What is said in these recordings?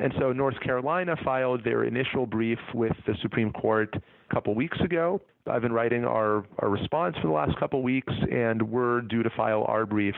And so North Carolina filed their initial brief with the Supreme Court a couple weeks ago. I've been writing our response for the last couple weeks, and we're due to file our brief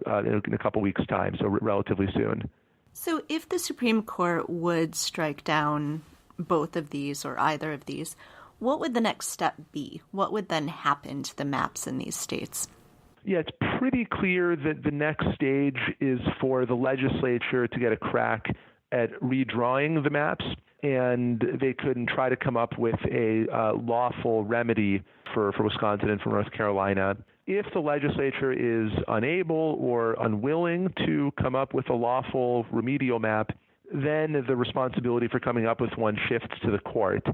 in a couple weeks' time, so relatively soon. So if the Supreme Court would strike down both of these or either of these, what would the next step be? What would then happen to the maps in these states? Yeah, it's pretty clear that the next stage is for the legislature to get a crack at redrawing the maps, and they could try to come up with a lawful remedy for Wisconsin and for North Carolina. If the legislature is unable or unwilling to come up with a lawful remedial map, then the responsibility for coming up with one shifts to the court.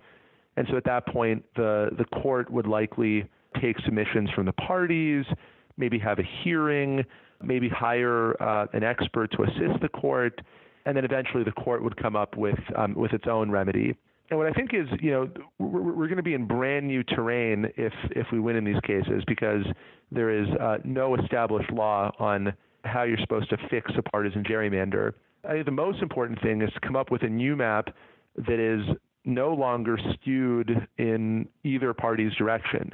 And so at that point, the court would likely take submissions from the parties, maybe have a hearing, maybe hire an expert to assist the court, and then eventually the court would come up with its own remedy. And what I think is, we're going to be in brand new terrain if we win in these cases, because there is no established law on how you're supposed to fix a partisan gerrymander. I think the most important thing is to come up with a new map that is no longer skewed in either party's direction.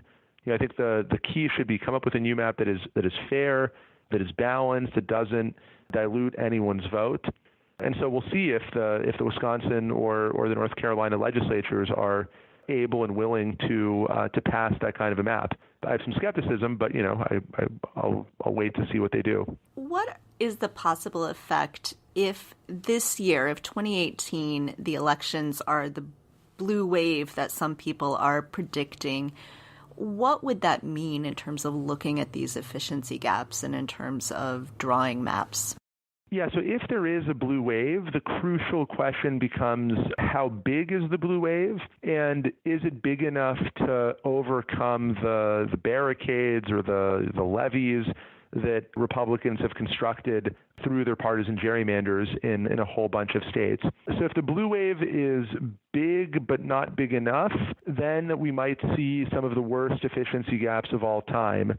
I think the key should be come up with a new map that is fair, that is balanced, that doesn't dilute anyone's vote. And so we'll see if the Wisconsin or the North Carolina legislatures are able and willing to pass that kind of a map. I have some skepticism, but I'll wait to see what they do. What is the possible effect if this year, if 2018, the elections are the blue wave that some people are predicting? What would that mean in terms of looking at these efficiency gaps and in terms of drawing maps? Yeah, so if there is a blue wave, the crucial question becomes how big is the blue wave, and is it big enough to overcome the barricades or the levees that Republicans have constructed through their partisan gerrymanders in a whole bunch of states. So if the blue wave is big but not big enough, then we might see some of the worst efficiency gaps of all time,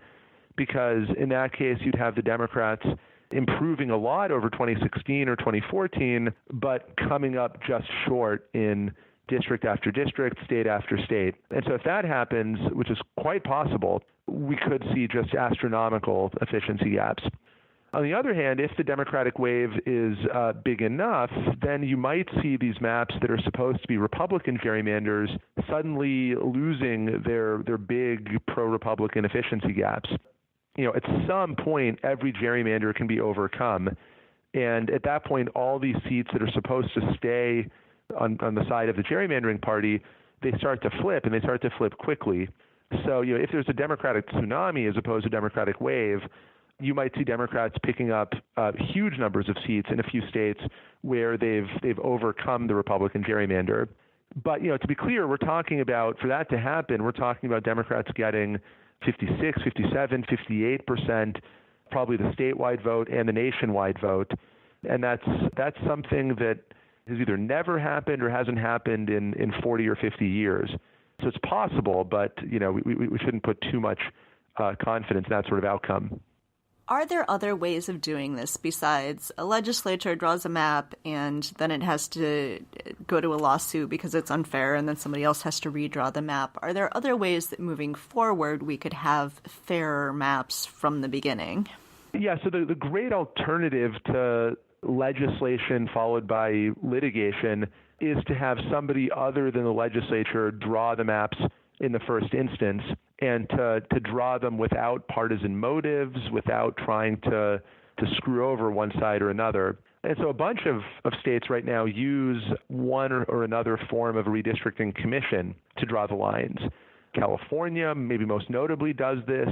because in that case you'd have the Democrats improving a lot over 2016 or 2014, but coming up just short in district after district, state after state. And so if that happens, which is quite possible, we could see just astronomical efficiency gaps. On the other hand, if the Democratic wave is big enough, then you might see these maps that are supposed to be Republican gerrymanders suddenly losing their big pro-Republican efficiency gaps. At some point, every gerrymander can be overcome. And at that point, all these seats that are supposed to stay on the side of the gerrymandering party, they start to flip, and they start to flip quickly. So, if there's a Democratic tsunami as opposed to a Democratic wave, you might see Democrats picking up huge numbers of seats in a few states where they've overcome the Republican gerrymander. But, to be clear, we're talking about, for that to happen, we're talking about Democrats getting 56, 57, 58%, probably the statewide vote and the nationwide vote. And that's something that has either never happened or hasn't happened in 40 or 50 years. So it's possible, but we shouldn't put too much confidence in that sort of outcome. Are there other ways of doing this besides a legislature draws a map and then it has to go to a lawsuit because it's unfair and then somebody else has to redraw the map? Are there other ways that moving forward we could have fairer maps from the beginning? Yeah, so the great alternative to legislation followed by litigation is to have somebody other than the legislature draw the maps in the first instance, and to draw them without partisan motives, without trying to screw over one side or another. And so a bunch of states right now use one or another form of a redistricting commission to draw the lines. California, maybe most notably, does this,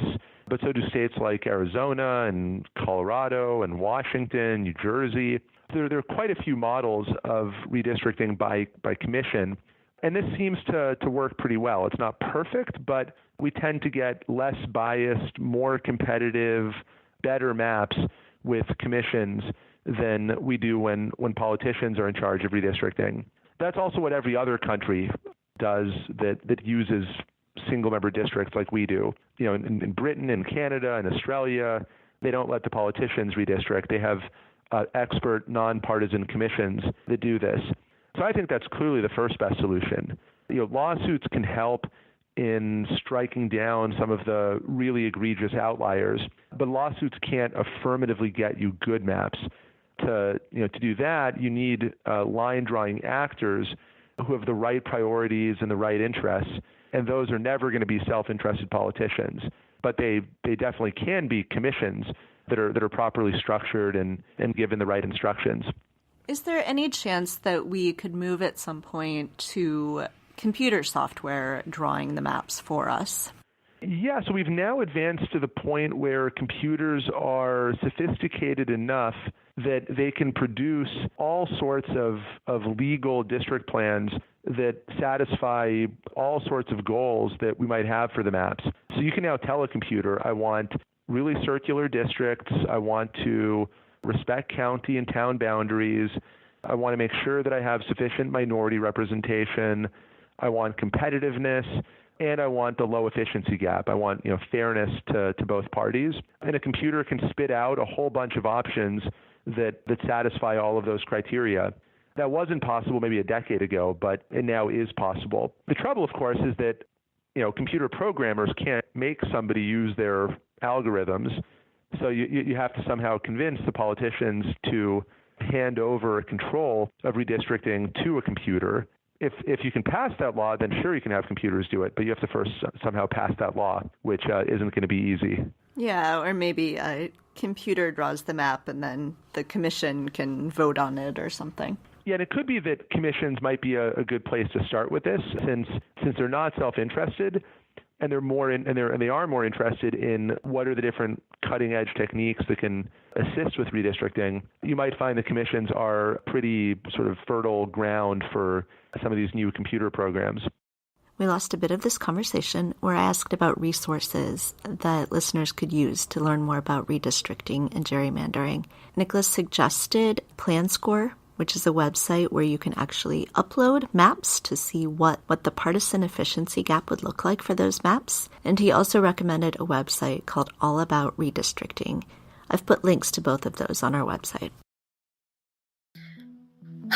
but so do states like Arizona and Colorado and Washington, New Jersey. There are quite a few models of redistricting by commission. And this seems to work pretty well. It's not perfect, but we tend to get less biased, more competitive, better maps with commissions than we do when politicians are in charge of redistricting. That's also what every other country does that uses single-member districts like we do. In Britain and Canada and Australia, they don't let the politicians redistrict. They have expert, nonpartisan commissions that do this. So I think that's clearly the first best solution. Lawsuits can help in striking down some of the really egregious outliers, but lawsuits can't affirmatively get you good maps. To do that, you need line-drawing actors who have the right priorities and the right interests, and those are never going to be self-interested politicians. But they definitely can be commissions that are properly structured and given the right instructions. Is there any chance that we could move at some point to computer software drawing the maps for us? Yeah, so we've now advanced to the point where computers are sophisticated enough that they can produce all sorts of legal district plans that satisfy all sorts of goals that we might have for the maps. So you can now tell a computer, I want really circular districts, I want to respect county and town boundaries, I want to make sure that I have sufficient minority representation, I want competitiveness, and I want the low efficiency gap. I want fairness to both parties. And a computer can spit out a whole bunch of options that satisfy all of those criteria. That wasn't possible maybe a decade ago, but it now is possible. The trouble, of course, is that computer programmers can't make somebody use their algorithms. So you have to somehow convince the politicians to hand over control of redistricting to a computer. If you can pass that law, then sure, you can have computers do it, but you have to first somehow pass that law, which isn't going to be easy. Yeah, or maybe a computer draws the map and then the commission can vote on it or something. Yeah, and it could be that commissions might be a good place to start with this, since they're not self-interested, and they are more interested in what are the different cutting-edge techniques that can assist with redistricting. You might find the commissions are pretty sort of fertile ground for some of these new computer programs. We lost a bit of this conversation where I asked about resources that listeners could use to learn more about redistricting and gerrymandering. Nicholas suggested PlanScore, which is a website where you can actually upload maps to see what the partisan efficiency gap would look like for those maps. And he also recommended a website called All About Redistricting. I've put links to both of those on our website.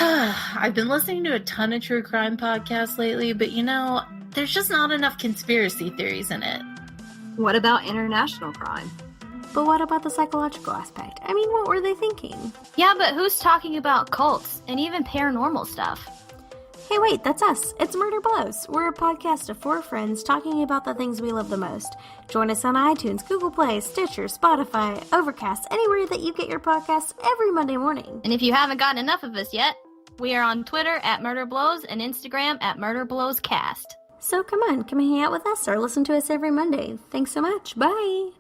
I've been listening to a ton of true crime podcasts lately, but there's just not enough conspiracy theories in it. What about international crime? But what about the psychological aspect? I mean, what were they thinking? Yeah, but who's talking about cults and even paranormal stuff? Hey, wait, that's us. It's Murder Blows. We're a podcast of 4 friends talking about the things we love the most. Join us on iTunes, Google Play, Stitcher, Spotify, Overcast, anywhere that you get your podcasts every Monday morning. And if you haven't gotten enough of us yet, we are on Twitter at Murder Blows and Instagram at Murder Blows Cast. So come hang out with us or listen to us every Monday. Thanks so much. Bye.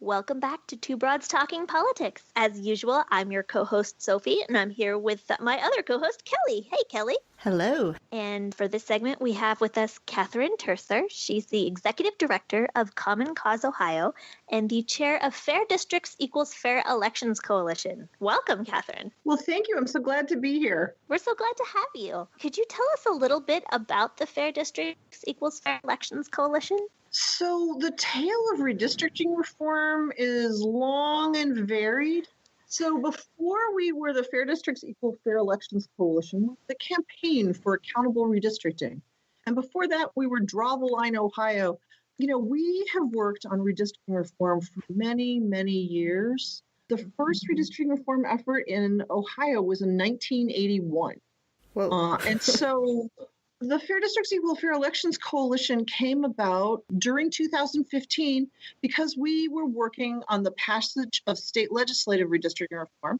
Welcome back to Two Broads Talking Politics. As usual, I'm your co-host, Sophie, and I'm here with my other co-host, Kelly. Hey, Kelly. Hello. And for this segment, we have with us Catherine Turcer. She's the Executive Director of Common Cause Ohio and the Chair of Fair Districts Equals Fair Elections Coalition. Welcome, Catherine. Well, thank you. I'm so glad to be here. We're so glad to have you. Could you tell us a little bit about the Fair Districts Equals Fair Elections Coalition? So the tale of redistricting reform is long and varied. So before we were the Fair Districts Equal Fair Elections Coalition, the Campaign for Accountable Redistricting. And before that, we were Draw the Line Ohio. We have worked on redistricting reform for many, many years. The first redistricting reform effort in Ohio was in 1981. Whoa. And so the Fair Districts Equal Fair Elections Coalition came about during 2015 because we were working on the passage of state legislative redistricting reform,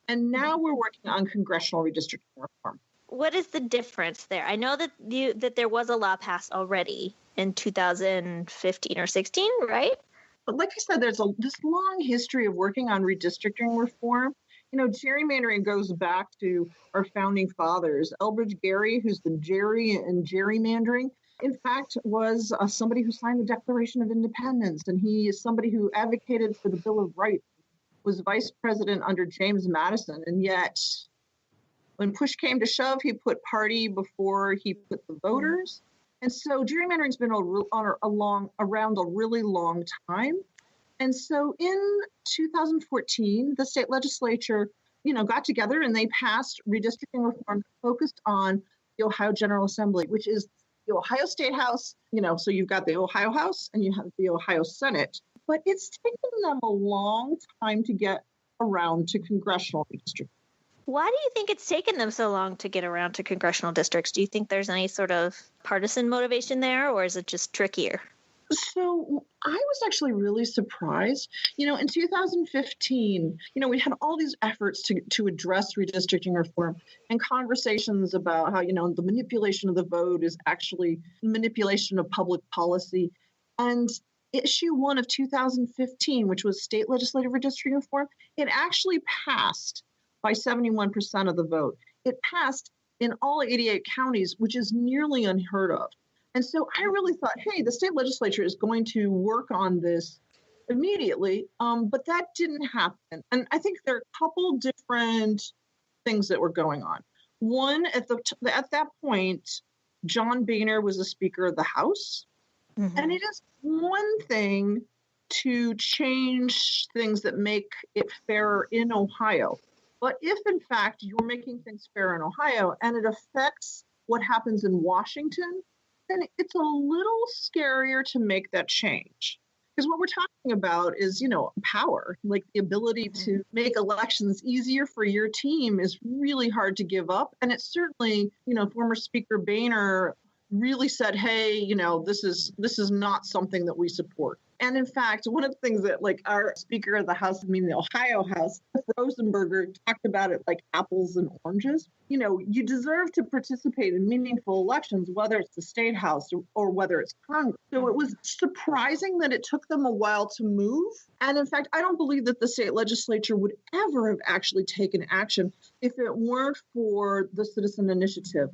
and now we're working on congressional redistricting reform. What is the difference there? I know that there was a law passed already in 2015 or 16, right? But like I said, there's this long history of working on redistricting reform. Gerrymandering goes back to our founding fathers. Elbridge Gerry, who's the Jerry in gerrymandering, in fact, was somebody who signed the Declaration of Independence, and he is somebody who advocated for the Bill of Rights, was vice president under James Madison, and yet when push came to shove, he put party before he put the voters. And so gerrymandering's been around a really long time. And so in 2014, the state legislature, got together and they passed redistricting reform focused on the Ohio General Assembly, which is the Ohio State House. So you've got the Ohio House and you have the Ohio Senate. But it's taken them a long time to get around to congressional redistricting. Why do you think it's taken them so long to get around to congressional districts? Do you think there's any sort of partisan motivation there, or is it just trickier? So I was actually really surprised. In 2015, we had all these efforts to address redistricting reform and conversations about how, the manipulation of the vote is actually manipulation of public policy. And issue 1 of 2015, which was state legislative redistricting reform, it actually passed by 71% of the vote. It passed in all 88 counties, which is nearly unheard of. And so I really thought, hey, the state legislature is going to work on this immediately, but that didn't happen. And I think there are a couple different things that were going on. One, at that point, John Boehner was the Speaker of the House. Mm-hmm. And it is one thing to change things that make it fairer in Ohio. But if, in fact, you're making things fair in Ohio and it affects what happens in Washington, then it's a little scarier to make that change. Because what we're talking about is, power, like the ability to make elections easier for your team is really hard to give up. And it's certainly, former Speaker Boehner really said, hey, this is not something that we support. And in fact, one of the things that our Speaker of the House, the Ohio House, Rosenberger, talked about it like apples and oranges. You deserve to participate in meaningful elections, whether it's the state house or whether it's Congress. So it was surprising that it took them a while to move. And in fact, I don't believe that the state legislature would ever have actually taken action if it weren't for the citizen initiative.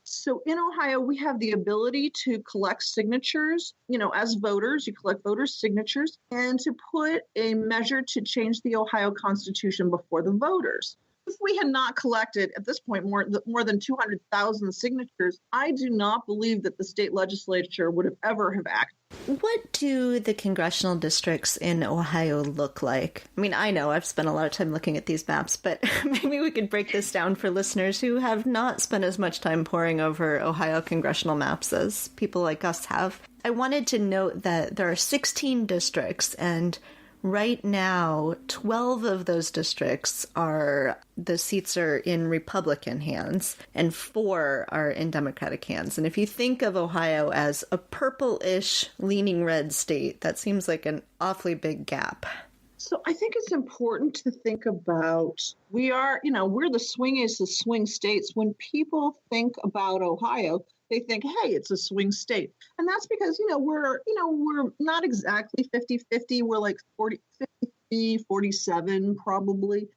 So in Ohio, we have the ability to collect signatures, as voters, you collect voters' signatures, and to put a measure to change the Ohio Constitution before the voters. If we had not collected, at this point, more than 200,000 signatures, I do not believe that the state legislature would have ever have acted. What do the congressional districts in Ohio look like? I know I've spent a lot of time looking at these maps, but maybe we could break this down for listeners who have not spent as much time poring over Ohio congressional maps as people like us have. I wanted to note that there are 16 districts, and right now, 12 of those districts the seats are in Republican hands, and 4 are in Democratic hands. And if you think of Ohio as a purple-ish leaning red state, that seems like an awfully big gap. So I think it's important to think about, we're the swingiest of swing states. When people think about Ohio, they think, hey, it's a swing state. And that's because, we're not exactly 50-50. We're like 50, 47 probably.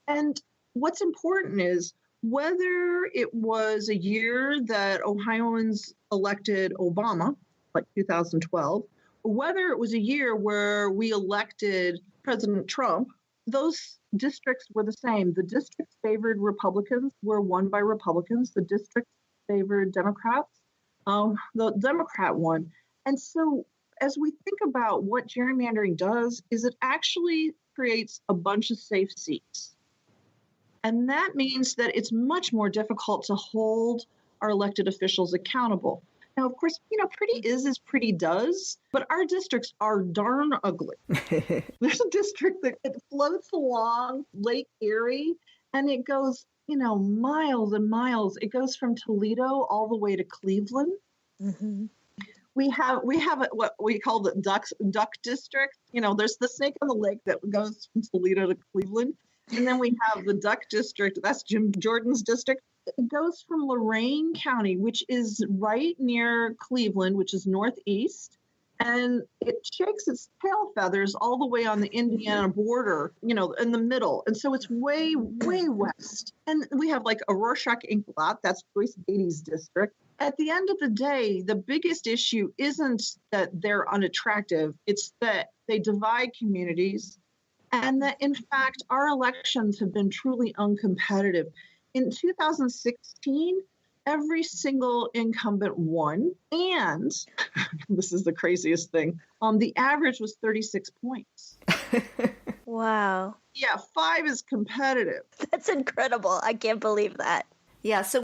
And what's important is whether it was a year that Ohioans elected Obama, like 2012, or whether it was a year where we elected President Trump, those districts were the same. The districts favored Republicans were won by Republicans. The districts favored Democrats. The Democrat won. And so as we think about what gerrymandering does, is it actually creates a bunch of safe seats. And that means that it's much more difficult to hold our elected officials accountable. Now, of course, pretty is as pretty does, but our districts are darn ugly. There's a district that it floats along Lake Erie, and it goes, miles and miles. It goes from Toledo all the way to Cleveland. Mm-hmm. We have what we call the duck district. There's the snake on the lake that goes from Toledo to Cleveland. And then we have the duck district. That's Jim Jordan's district. It goes from Lorain County, which is right near Cleveland, which is northeast. And it shakes its tail feathers all the way on the Indiana border, in the middle. And so it's way, way west. And we have like a Rorschach ink blot. That's Joyce Beatty's district. At the end of the day, the biggest issue isn't that they're unattractive. It's that they divide communities. And that, in fact, our elections have been truly uncompetitive. In 2016, every single incumbent won. And this is the craziest thing. The average was 36 points. Wow. Yeah, 5 is competitive. That's incredible. I can't believe that. Yeah, so